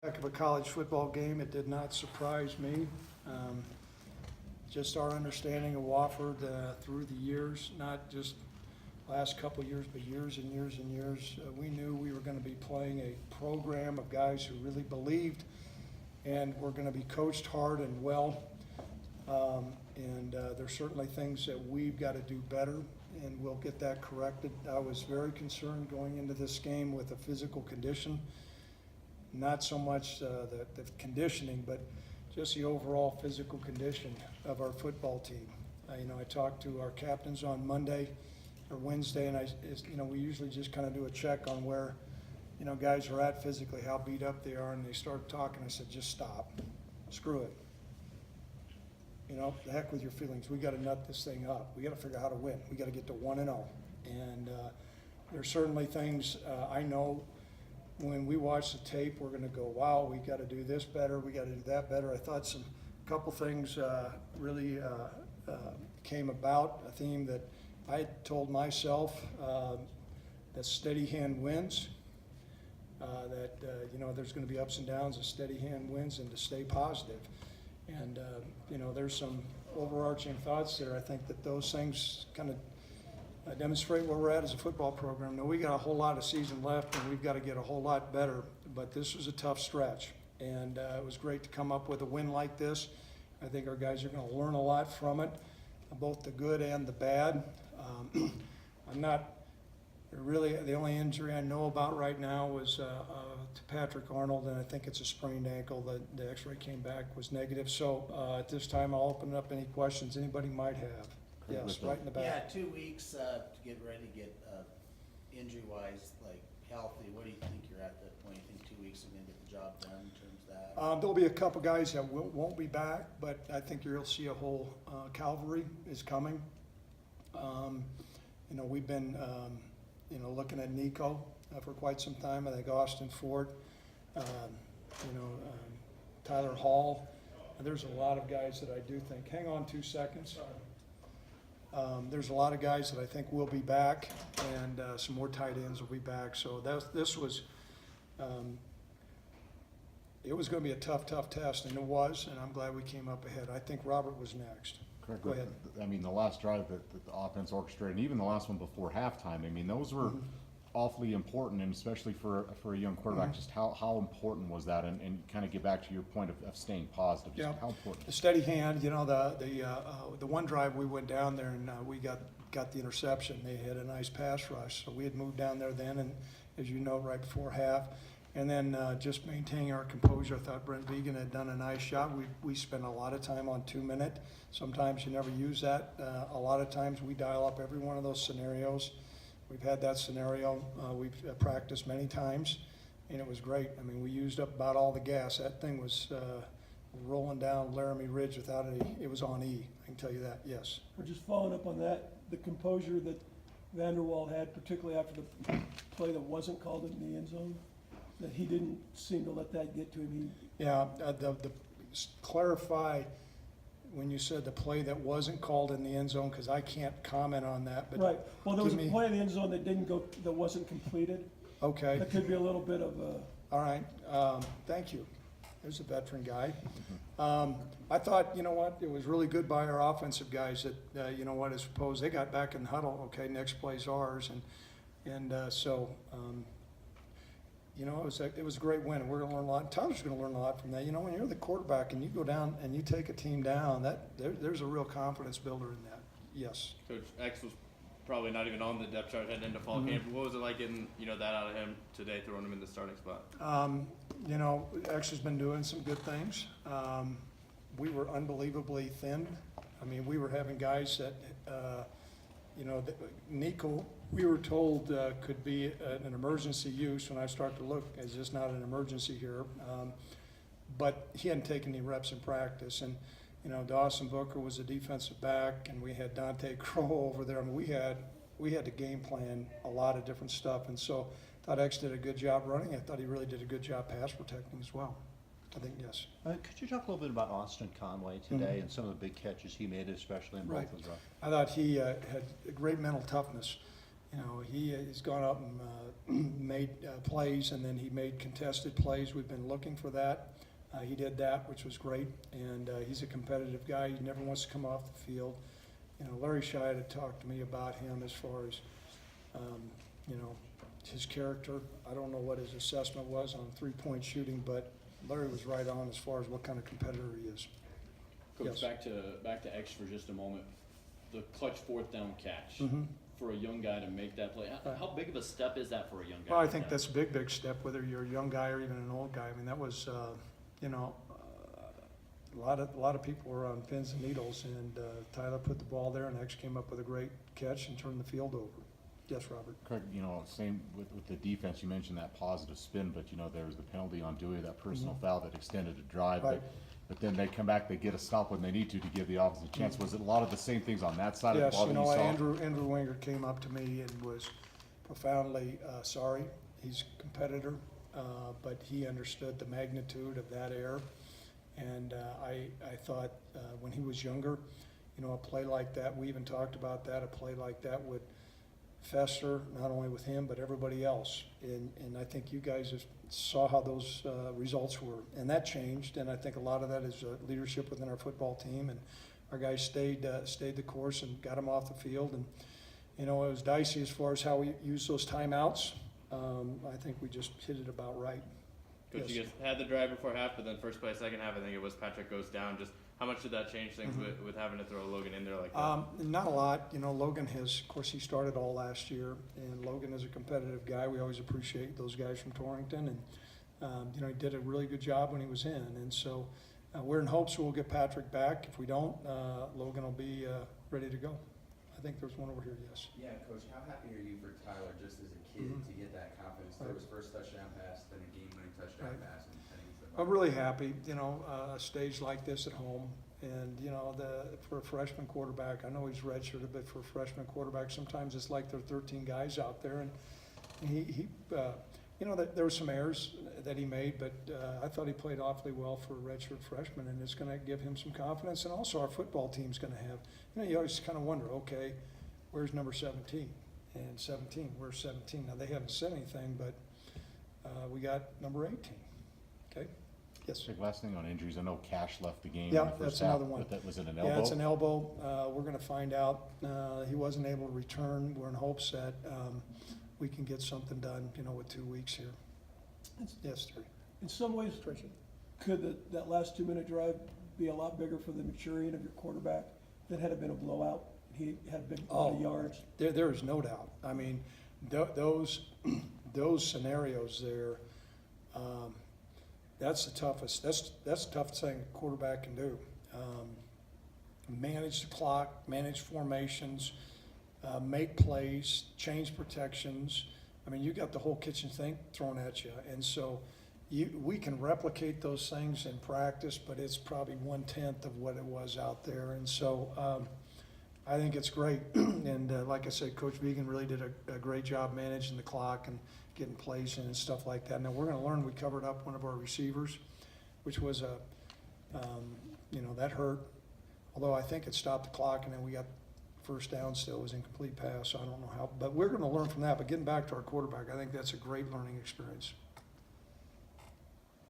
Heck of a college football game. It did not surprise me. Just our understanding of Wofford through the years, not just last couple of years, but years and years and years. We knew we were going to be playing a program of guys who really believed and were going to be coached hard and well. There's certainly things that we've got to do better, and we'll get that corrected. I was very concerned going into this game with the physical condition. Not so much the conditioning, but just the overall physical condition of our football team. I talked to our captains on Monday or Wednesday, and we usually just kind of do a check on where, guys are at physically, how beat up they are, and they started talking. I said, just stop. Screw it. The heck with your feelings. We got to nut this thing up. We got to figure out how to win. We got to get to 1-0. And there's certainly things I know. When we watch the tape, we're going to go, wow, we got to do this better, we got to do that better. I thought a couple things really came about, a theme that I told myself, that steady hand wins, there's going to be ups and downs, a steady hand wins, and to stay positive. And, there's some overarching thoughts there. I think that those things kind of demonstrate where we're at as a football program. Now, we got a whole lot of season left, and we've got to get a whole lot better, but this was a tough stretch, and it was great to come up with a win like this. I think our guys are going to learn a lot from it, both the good and the bad. I'm not really, the only injury I know about right now was to Patrick Arnold, and I think it's a sprained ankle. The x-ray came back, was negative. So at this time, I'll open up any questions anybody might have. Yes, right in the back. Yeah, 2 weeks to get ready to get injury-wise, healthy. What do you think you're at that point? You think 2 weeks is going to get the job done in terms of that? There'll be a couple guys that won't be back, but I think you'll see a whole cavalry is coming. We've been looking at Nico for quite some time. I think Austin Ford, Tyler Hall. There's a lot of guys that I do think. Hang on 2 seconds. There's a lot of guys that I think will be back, and some more tight ends will be back. So this was, it was going to be a tough test, and it was, and I'm glad we came up ahead. I think Robert was next. Correct. Go ahead. I mean, the last drive that the offense orchestrated, and even the last one before halftime, I mean, those were awfully important, and especially for a young quarterback, just how important was that? And kind of get back to your point of staying positive, just how important. The steady hand, the one drive we went down there and we got the interception. They had a nice pass rush, so we had moved down there then, and as you know, right before half. And then just maintaining our composure. I thought Brent Vegan had done a nice job. We spent a lot of time on 2 minute. Sometimes you never use that. A lot of times we dial up every one of those scenarios. We've had that scenario. We've practiced many times, and it was great. I mean, we used up about all the gas. That thing was rolling down Laramie Ridge without any. It was on E. I can tell you that. Yes. We're just following up on that. The composure that Vanderwald had, particularly after the play that wasn't called in the end zone, that he didn't seem to let that get to him. Clarify when you said the play that wasn't called in the end zone, because I can't comment on that. But right. Well, there was a play in the end zone that wasn't completed. Okay. That could be a little bit of a. All right. Thank you. There's a veteran guy. I thought, it was really good by our offensive guys that, I suppose they got back in the huddle. Okay, next play's ours, it was a great win, and we're going to learn a lot. Tyler's going to learn a lot from that. When you're the quarterback and you go down and you take a team down, there's a real confidence builder in that. Yes. Coach X was probably not even on the depth chart heading into fall camp. What was it like getting that out of him today, throwing him in the starting spot? X has been doing some good things. We were unbelievably thin. I mean, we were having guys that, Nico, we were told could be an emergency use. When I start to look, it's just not an emergency here. But he hadn't taken any reps in practice. And, Dawson Booker was a defensive back, and we had Dante Crow over there. I mean, we had to game plan a lot of different stuff. And so I thought X did a good job running. I thought he really did a good job pass protecting as well. I think, yes. Could you talk a little bit about Austin Conway today and some of the big catches he made, especially in both of those? I thought he had a great mental toughness. You know, he has gone up and made plays, and then he made contested plays. We've been looking for that. He did that, which was great, and he's a competitive guy. He never wants to come off the field. You know, Larry Scheid had talked to me about him as far as, you know, his character. I don't know what his assessment was on three-point shooting, but Larry was right on as far as what kind of competitor he is. Coach, Yes. back to X for just a moment. The clutch fourth down catch Mhm. for a young guy to make that play. Right. How big of a step is that for a young guy? Well, I like think that? that's a big, big step, whether you're a young guy or even an old guy. I mean, that was, you know, a lot of people were on pins and needles, and Tyler put the ball there, and X came up with a great catch and turned the field over. Yes, Robert? Craig, you know, same with the defense, you mentioned that positive spin, but you know, there was the penalty on Dewey, that personal foul that extended a drive. Right. But then they come back, they get a stop when they need to give the offense a chance. Was it a lot of the same things on that side of the Yes, ball you that you know, saw? Andrew Winger came up to me and was profoundly sorry. He's a competitor, but he understood the magnitude of that error. And I thought when he was younger, you know, a play like that, we even talked about that, a play like that would fester, not only with him, but everybody else. And I think you guys have saw how those results were. And that changed, and I think a lot of that is leadership within our football team. And our guys stayed the course and got them off the field. And, you know, it was dicey as far as how we used those timeouts. I think we just hit it about right. Coach, Yes. you guys had the drive before half, but then first play, second half, I think it was Patrick goes down. Just how much did that change things with having to throw Logan in there like that? Not a lot. You know, Logan has, of course, he started all last year, and Logan is a competitive guy. We always appreciate those guys from Torrington, and, you know, he did a really good job when he was in. And so we're in hopes we'll get Patrick back. If we don't, Logan will be ready to go. I think there's one over here, yes. Yeah, Coach, how happy are you for Tyler just as a kid to get that confidence, throw his first touchdown pass, then a game-winning touchdown Right. pass, and he's the I'm really happy, you know, a stage like this at home. And, you know, for a freshman quarterback, I know he's redshirted, but for a freshman quarterback, sometimes it's like there are 13 guys out there. And he you know, there were some errors that he made, but I thought he played awfully well for a redshirt freshman, and it's going to give him some confidence. And also our football team's going to have, you know, you always kind of wonder, okay, where's number 17? And 17, where's 17? Now, they haven't said anything, but we got number 18, okay? Yes. Craig, last thing on injuries, I know Cash left the game Yeah, in the first that's half. another one. But that was it an elbow? Yeah, it's an elbow. We're going to find out. He wasn't able to return. We're in hopes that we can get something done, you know, with 2 weeks here. Yes, Terry. In some ways, could that last 2-minute drive be a lot bigger for the maturing of your quarterback than had it been a blowout? He had a big amount of yards. There is no doubt. I mean, those scenarios there, that's the toughest. That's the toughest thing a quarterback can do. Manage the clock, manage formations, make plays, change protections. I mean, you got the whole kitchen sink thrown at you, and so we can replicate those things in practice, but it's probably 1/10 of what it was out there. And so I think it's great. And like I said, Coach Vegan really did a great job managing the clock and getting plays in and stuff like that. Now we're going to learn. We covered up one of our receivers, which was you know, that hurt. Although I think it stopped the clock, and then we got first down still. It was incomplete pass, so I don't know how. But we're going to learn from that. But getting back to our quarterback, I think that's a great learning experience.